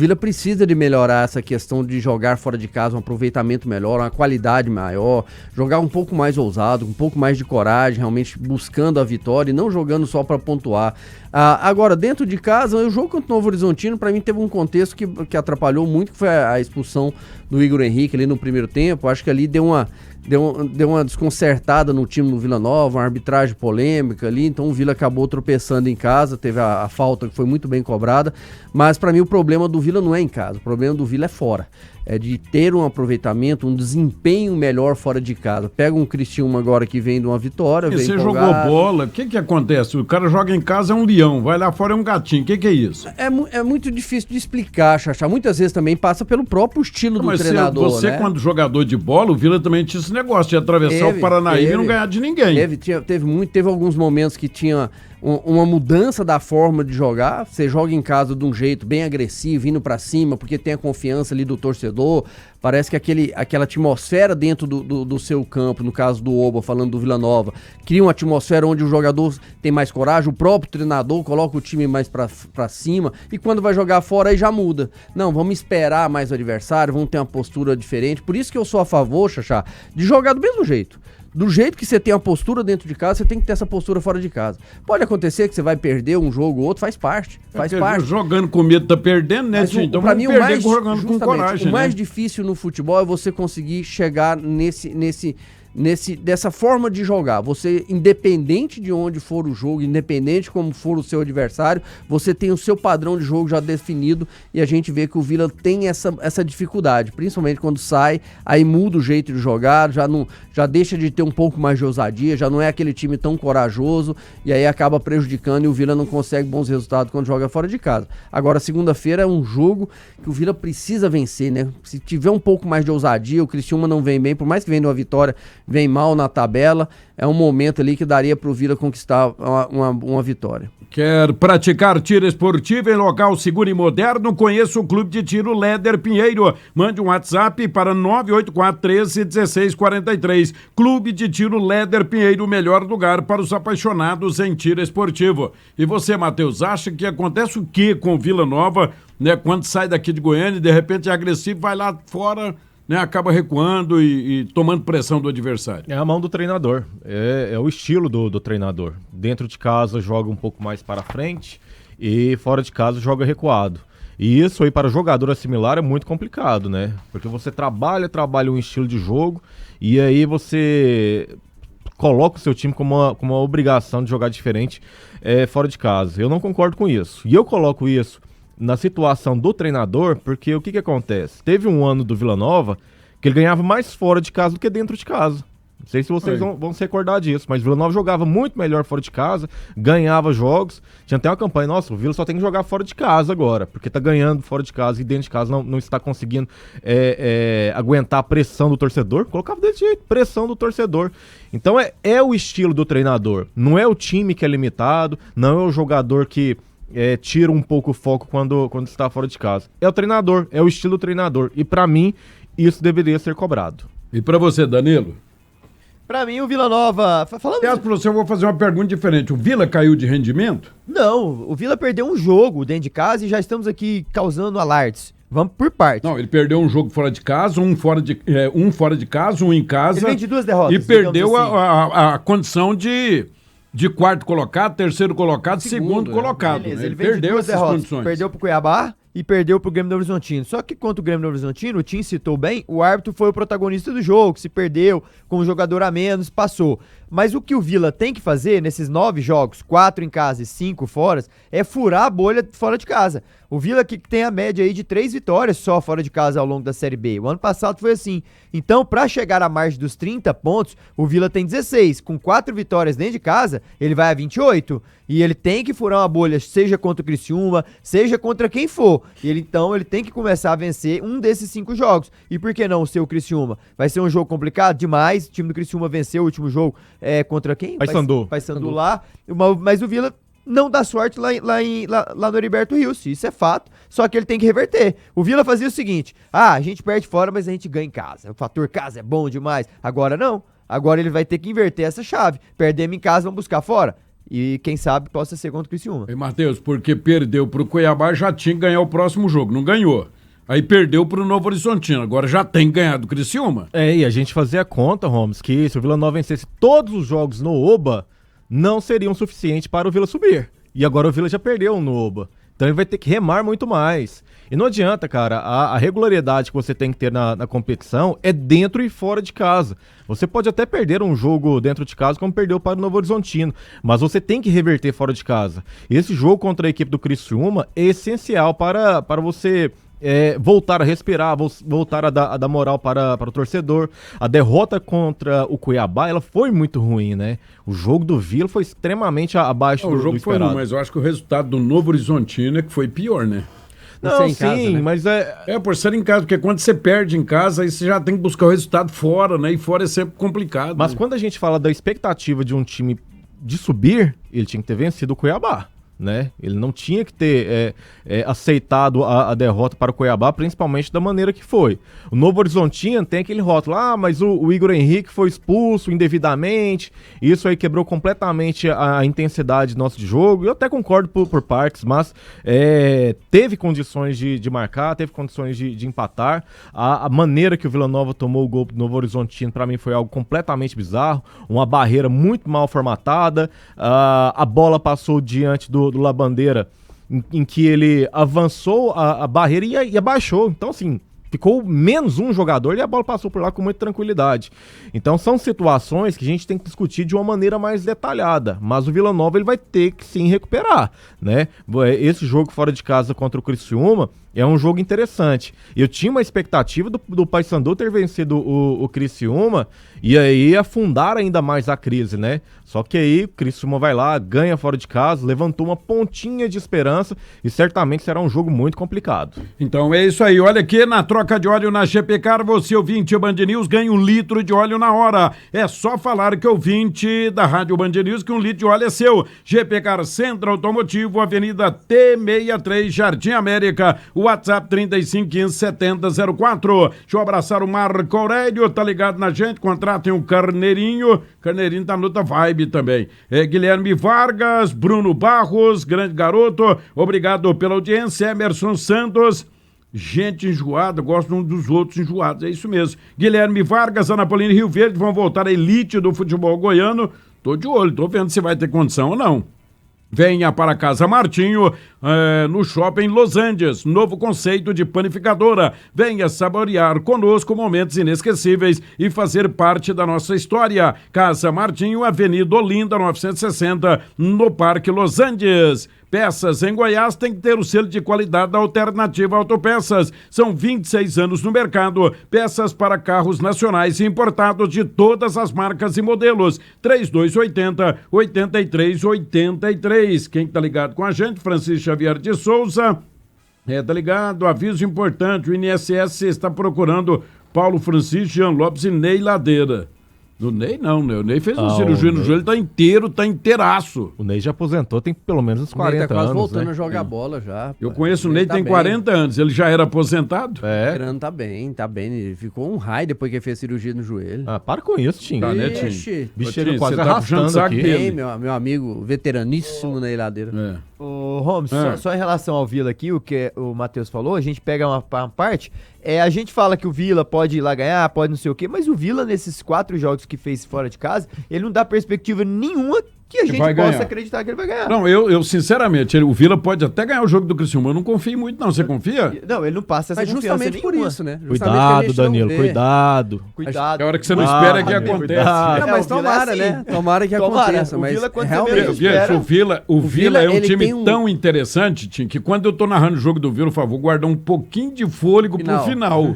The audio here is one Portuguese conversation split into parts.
Vila precisa de melhorar essa questão de jogar fora de casa, um aproveitamento melhor, uma qualidade maior, jogar um pouco mais ousado, um pouco mais de coragem, realmente buscando a vitória e não jogando só para pontuar. Agora, dentro de casa, o jogo contra o Novo Horizontino, para mim, teve um contexto que atrapalhou muito, que foi a expulsão do Igor Henrique ali no primeiro tempo. Acho que ali deu uma desconcertada no time do Vila Nova, uma arbitragem polêmica ali, então o Vila acabou tropeçando em casa, teve a falta que foi muito bem cobrada, mas para mim o problema do Vila não é em casa, o problema do Vila é fora, é de ter um aproveitamento, um desempenho melhor fora de casa. Pega um Criciúma agora que vem de uma vitória, e vem você empolgado. Jogou bola, o que acontece? O cara joga em casa é um leão, vai lá fora é um gatinho, o que é isso? É muito difícil de explicar, Xaxá, muitas vezes também passa pelo próprio estilo do treinador, você né? Quando jogador de bola, o Vila também tinha esse negócio de atravessar o Paranaíba e não ganhar de ninguém. Teve alguns momentos que tinha uma mudança da forma de jogar. Você joga em casa de um jeito bem agressivo, indo pra cima, porque tem a confiança ali do torcedor. Parece que aquela atmosfera dentro do seu campo, no caso do Oba, falando do Vila Nova, cria uma atmosfera onde o jogador tem mais coragem, o próprio treinador coloca o time mais pra cima, e quando vai jogar fora aí já muda. Não, vamos esperar mais o adversário, vamos ter uma postura diferente. Por isso que eu sou a favor, Xaxá, de jogar do mesmo jeito. Do jeito que você tem a postura dentro de casa, você tem que ter essa postura fora de casa. Pode acontecer que você vai perder um jogo ou outro, faz parte. Jogando com medo tá perdendo, né? Então pra mim, jogando com coragem. O mais difícil no futebol é você conseguir chegar dessa forma de jogar. Você, independente de onde for o jogo, independente de como for o seu adversário, você tem o seu padrão de jogo já definido, e a gente vê que o Vila tem essa dificuldade, principalmente quando sai, aí muda o jeito de jogar, já deixa de ter um pouco mais de ousadia, já não é aquele time tão corajoso, e aí acaba prejudicando, e o Vila não consegue bons resultados quando joga fora de casa. Agora, segunda-feira é um jogo que o Vila precisa vencer, né? Se tiver um pouco mais de ousadia, o Criciúma não vem bem, por mais que venha de uma vitória, vem mal na tabela, é um momento ali que daria pro Vila conquistar uma vitória. Quer praticar tiro esportivo em local seguro e moderno? Conheça o Clube de Tiro Léder Pinheiro. Mande um WhatsApp para 984131643. Clube de Tiro Léder Pinheiro, o melhor lugar para os apaixonados em tiro esportivo. E você, Matheus, acha que acontece o que com o Vila Nova, né? Quando sai daqui de Goiânia e de repente é agressivo, vai lá fora, né, acaba recuando e tomando pressão do adversário? É a mão do treinador, é o estilo do treinador. Dentro de casa joga um pouco mais para frente e fora de casa joga recuado. E isso aí para o jogador assimilar é muito complicado, né? Porque você trabalha um estilo de jogo e aí você coloca o seu time como uma obrigação de jogar diferente fora de casa. Eu não concordo com isso. E eu coloco isso na situação do treinador, porque o que acontece? Teve um ano do Vila Nova que ele ganhava mais fora de casa do que dentro de casa. Não sei se vocês vão se recordar disso, mas o Vila Nova jogava muito melhor fora de casa, ganhava jogos, tinha até uma campanha, nossa, o Vila só tem que jogar fora de casa agora, porque tá ganhando fora de casa e dentro de casa não está conseguindo aguentar a pressão do torcedor. Colocava desse jeito, pressão do torcedor. Então é o estilo do treinador, não é o time que é limitado, não é o jogador que tira um pouco o foco quando está fora de casa. É o treinador, é o estilo do treinador. E pra mim, isso deveria ser cobrado. E pra você, Danilo? Pra mim, o Vila Nova... Aliás, pra você, eu vou fazer uma pergunta diferente. O Vila caiu de rendimento? Não, o Vila perdeu um jogo dentro de casa e já estamos aqui causando alardes. Vamos por parte. Não, ele perdeu um jogo fora de casa, um fora de casa, um em casa. Ele vem de 2 derrotas. E perdeu assim. a condição de quarto colocado, terceiro colocado, segundo colocado. Beleza, né? ele perdeu essas condições. Perdeu pro Cuiabá e perdeu pro Grêmio do Horizontino. Só que contra o Grêmio do Horizontino, o Tim citou bem, o árbitro foi o protagonista do jogo, se perdeu, com um jogador a menos, passou. Mas o que o Vila tem que fazer nesses 9 jogos, 4 em casa e 5 fora, é furar a bolha fora de casa. O Vila que tem a média aí de 3 vitórias só fora de casa ao longo da Série B. O ano passado foi assim. Então, para chegar à margem dos 30 pontos, o Vila tem 16. Com 4 vitórias dentro de casa, ele vai a 28. E ele tem que furar uma bolha, seja contra o Criciúma, seja contra quem for. E ele tem que começar a vencer um desses 5 jogos. E por que não o seu Criciúma? Vai ser um jogo complicado demais. O time do Criciúma venceu o último jogo contra quem? Paysandu lá. Mas o Vila não dá sorte lá no Heriberto Rios, isso é fato, só que ele tem que reverter. O Vila fazia o seguinte, a gente perde fora, mas a gente ganha em casa, o fator casa é bom demais. Agora não, agora ele vai ter que inverter essa chave, perdemos em casa, vamos buscar fora. e quem sabe possa ser contra o Criciúma. E Matheus, porque perdeu pro Cuiabá, já tinha que ganhar o próximo jogo, não ganhou. Aí perdeu pro Novo Horizontino, agora já tem ganhado o Criciúma. E a gente fazia a conta, Holmes, que se o Vila Nova vencesse todos os jogos no Oba, não seriam suficientes para o Vila subir. E agora o Vila já perdeu no Oba. Então ele vai ter que remar muito mais. E não adianta, cara, a regularidade que você tem que ter na competição é dentro e fora de casa. Você pode até perder um jogo dentro de casa, como perdeu para o Novo Horizontino, mas você tem que reverter fora de casa. Esse jogo contra a equipe do Criciúma é essencial para você voltar a respirar, voltar a dar moral para o torcedor. A derrota contra o Cuiabá, ela foi muito ruim, né? O jogo do Vila foi extremamente abaixo do esperado. O jogo foi ruim, mas eu acho que o resultado do Novo Horizontino é que foi pior, né? Não, sim, casa, né? Mas por ser em casa, porque quando você perde em casa, aí você já tem que buscar o resultado fora, né? E fora é sempre complicado. Mas quando a gente fala da expectativa de um time de subir, ele tinha que ter vencido o Cuiabá, né? Ele não tinha que ter aceitado a derrota para o Cuiabá, principalmente da maneira que foi. O Novo Horizontino tem aquele rótulo, mas o Igor Henrique foi expulso indevidamente, isso aí quebrou completamente a intensidade nossa de jogo. Eu até concordo por partes, mas teve condições de marcar, teve condições de empatar. A maneira que o Vila Nova tomou o gol do Novo Horizontino, para mim, foi algo completamente bizarro, uma barreira muito mal formatada, a bola passou diante do Labandeira, em que ele avançou a barreira e abaixou. Então, assim, ficou menos um jogador e a bola passou por lá com muita tranquilidade. Então, são situações que a gente tem que discutir de uma maneira mais detalhada. Mas o Vila Nova ele vai ter que, sim, recuperar, né? Esse jogo fora de casa contra o Criciúma é um jogo interessante. Eu tinha uma expectativa do Paysandu ter vencido o Criciúma e aí afundar ainda mais a crise, né? Só que aí o Criciúma vai lá, ganha fora de casa, levantou uma pontinha de esperança e certamente será um jogo muito complicado. Então é isso aí. Olha aqui, na troca de óleo na GPcar, você ouvinte Band News ganha 1 litro de óleo na hora. É só falar que ouvinte da Rádio Band News que 1 litro de óleo é seu. GPcar Centro Automotivo, Avenida T63, Jardim América. WhatsApp 3515-7004. Deixa eu abraçar o Marco Aurélio, tá ligado na gente, contratem um Carneirinho tá no outra vibe também. Guilherme Vargas, Bruno Barros, grande garoto, obrigado pela audiência. Emerson Santos, gente enjoada, gosto um dos outros enjoados, é isso mesmo. Guilherme Vargas, Ana Paulina e Rio Verde vão voltar à elite do futebol goiano, tô de olho, tô vendo se vai ter condição ou não. Venha para Casa Martinho, no Shopping Los Andes, novo conceito de panificadora. Venha saborear conosco momentos inesquecíveis e fazer parte da nossa história. Casa Martinho, Avenida Olinda, 960, no Parque Los Andes. Peças em Goiás tem que ter o selo de qualidade da Alternativa Autopeças. São 26 anos no mercado. Peças para carros nacionais e importados de todas as marcas e modelos. 3280-8383. Quem tá ligado com a gente? Francisco Xavier de Souza. Tá ligado? Aviso importante. O INSS está procurando Paulo Francisco, Jean Lopes e Ney Ladeira. O Ney não, né? O Ney fez uma cirurgia no joelho, tá inteiraço. O Ney já aposentou, tem pelo menos uns 40 anos. Tá quase voltando, né? a jogar bola já. Eu conheço o Ney, tem 40 anos. Ele já era aposentado? O grande tá bem. Ele ficou um raio depois que ele fez cirurgia no joelho. Para com isso, Tim. Tá, né, Tim? Bicho, ele quase tá arrastando aqui. Bem, meu amigo veteraníssimo Ney Ladeira. Ô, Holmes, só em relação ao Vila aqui, o que o Matheus falou, a gente pega uma parte, a gente fala que o Vila pode ir lá ganhar, pode não sei o quê, mas o Vila, nesses 4 jogos que fez fora de casa, ele não dá perspectiva nenhuma que a gente possa acreditar que ele vai ganhar. Não, eu sinceramente, o Vila pode até ganhar o jogo do Criciúma, eu não confio muito não, você confia? Não, ele não passa essa confiança justamente por isso, né? Cuidado, Danilo, cuidado. É a hora que você não espera que acontece. Não, mas tomara, né? Tomara que aconteça. O mas Vila, quando o Vila é um time tão interessante, Tim, que quando eu tô narrando o jogo do Vila, por favor, guardar um pouquinho de fôlego pro final.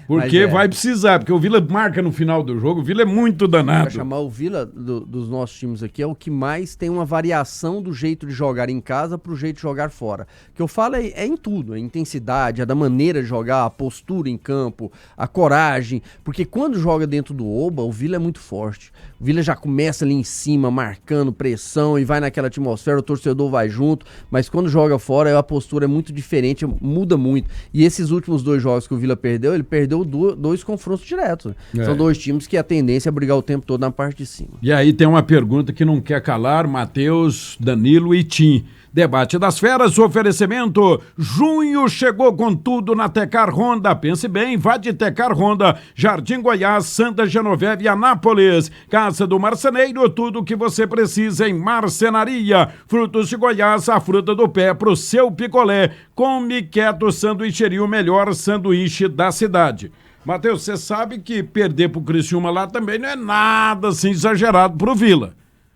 Porque vai precisar, porque o Vila marca no final do jogo, o Vila é muito danado. Pra chamar o Vila dos nossos times aqui é o que mais tem uma variação do jeito de jogar em casa pro jeito de jogar fora. O que eu falo é em tudo, a intensidade, a da maneira de jogar, a postura em campo, a coragem, porque quando joga dentro do Oba, o Vila é muito forte. O Vila já começa ali em cima, marcando pressão e vai naquela atmosfera, o torcedor vai junto, mas quando joga fora a postura é muito diferente, muda muito. E esses últimos 2 jogos que o Vila perdeu, ele perdeu perdeu dois confrontos diretos. São dois times que a tendência é brigar o tempo todo na parte de cima. E aí tem uma pergunta que não quer calar, Matheus, Danilo e Tim. Debate das feras, oferecimento. Junho chegou com tudo na Tecar Honda. Pense bem, vá de Tecar Honda, Jardim Goiás, Santa Genoveva e Anápolis. Casa do Marceneiro, tudo o que você precisa em marcenaria. Frutos de Goiás, a fruta do pé pro seu picolé. Come Quieto Sanduicheria, o melhor sanduíche da cidade. Matheus, você sabe que perder pro Criciúma lá também não é nada assim exagerado pro Vila.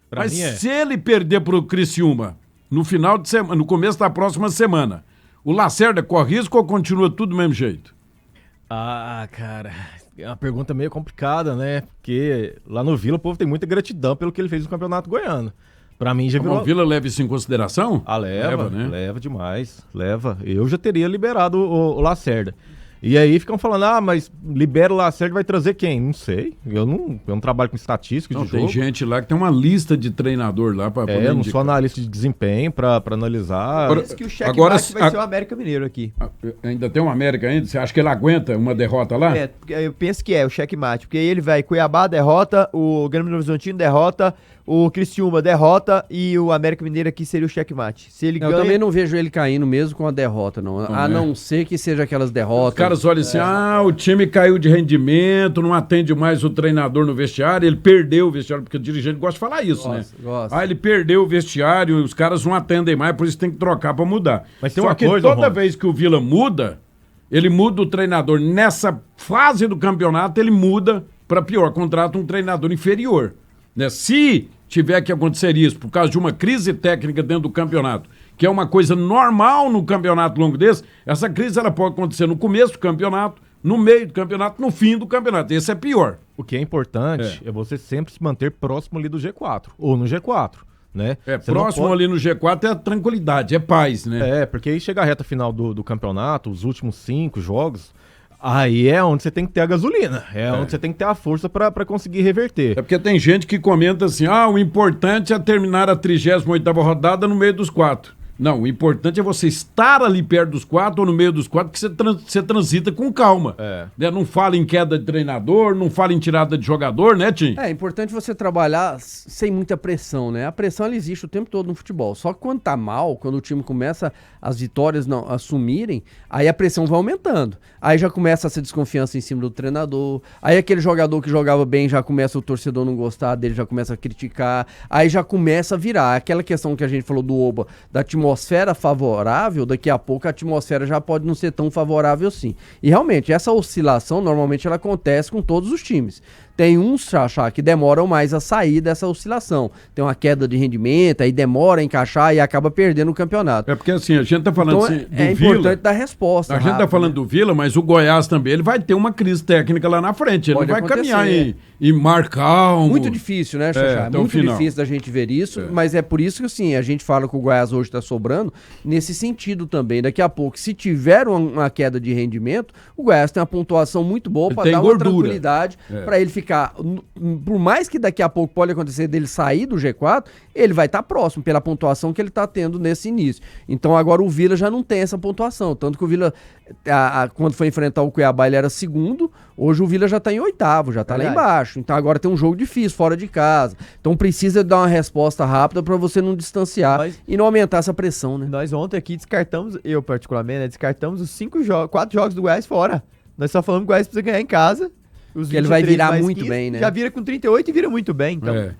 Mas se ele perder pro Criciúma no final de semana, no começo da próxima semana, o Lacerda corre risco ou continua tudo do mesmo jeito? Ah, cara, é uma pergunta meio complicada, né? Porque lá no Vila o povo tem muita gratidão pelo que ele fez no Campeonato Goiano. Pra mim já virou... O Vila leva isso em consideração? Leva, né? Leva demais, leva. Eu já teria liberado o Lacerda. E aí ficam falando, mas libera o Lacerda, vai trazer quem? Não sei, eu não trabalho com estatística de jogo. Tem gente lá que tem uma lista de treinador lá para poder eu não sou analista de desempenho para analisar. Parece que o checkmate vai ser o América Mineiro aqui. Ainda tem um América ainda? Você acha que ele aguenta uma derrota lá? Eu penso que é o checkmate, porque aí ele vai Cuiabá derrota, o Grêmio Novo Horizontino derrota, o Criciúma derrota e o América Mineiro aqui seria o checkmate. Se ele Eu também não vejo ele caindo mesmo com a derrota, não. Não ser que seja aquelas derrotas. Os caras olham assim, o time caiu de rendimento, não atende mais o treinador no vestiário, ele perdeu o vestiário, porque o dirigente gosta de falar isso, né? Ele perdeu o vestiário, os caras não atendem mais, por isso tem que trocar pra mudar. Mas tem uma coisa, toda vez que o Vila muda, ele muda o treinador. Nessa fase do campeonato, ele muda pra pior, contrata um treinador inferior. Né? Se tiver que acontecer isso por causa de uma crise técnica dentro do campeonato, que é uma coisa normal no campeonato longo desse, essa crise ela pode acontecer no começo do campeonato, no meio do campeonato, no fim do campeonato. Esse é pior. O que é importante é você sempre se manter próximo ali do G4, ou no G4, né? Próximo ali no G4 é a tranquilidade, é paz, né? Porque aí chega a reta final do campeonato, os últimos 5 jogos, aí é onde você tem que ter a gasolina, onde você tem que ter a força para conseguir reverter. É porque tem gente que comenta assim, o importante é terminar a 38ª rodada no meio dos 4. Não, o importante é você estar ali perto dos 4 ou no meio dos 4, que você transita com calma. Né? Não fala em queda de treinador, não fala em tirada de jogador, né, Tim? É importante você trabalhar sem muita pressão, né? A pressão ela existe o tempo todo no futebol. Só que quando tá mal, quando o time começa as vitórias a sumirem, aí a pressão vai aumentando. Aí já começa essa desconfiança em cima do treinador. Aí aquele jogador que jogava bem já começa o torcedor não gostar dele, já começa a criticar. Aí já começa a virar. Aquela questão que a gente falou do Oba, da atmosfera favorável, daqui a pouco a atmosfera já pode não ser tão favorável assim. E realmente, essa oscilação normalmente ela acontece com todos os times. Tem uns, Xaxá, que demoram mais a sair dessa oscilação. Tem uma queda de rendimento, aí demora a encaixar e acaba perdendo o campeonato. É porque assim, a gente tá falando então, assim, do é Vila, importante dar resposta. A gente tá falando do Vila, mas o Goiás também, ele vai ter uma crise técnica lá na frente. Ele não vai caminhar em mar calmo. Muito difícil, né, Xaxá? Muito difícil da gente ver isso, mas é por isso que assim, a gente fala que o Goiás hoje tá sobrando nesse sentido também. Daqui a pouco, se tiver uma queda de rendimento, o Goiás tem uma pontuação muito boa para dar uma tranquilidade para ele ficar, por mais que daqui a pouco pode acontecer dele sair do G4, ele vai estar próximo pela pontuação que ele está tendo nesse início. Então agora o Vila já não tem essa pontuação, tanto que o Vila, quando foi enfrentar o Cuiabá, ele era segundo, hoje o Vila já está em 8º, já está lá embaixo. Então agora tem um jogo difícil, fora de casa. Então precisa dar uma resposta rápida para você não distanciar e não aumentar essa pressão, né? Nós ontem aqui descartamos, eu particularmente, descartamos os 4 jogos do Goiás fora. Nós só falamos que o Goiás precisa ganhar em casa. Que ele vai virar muito bem, né? Já vira com 38 e vira muito bem, então.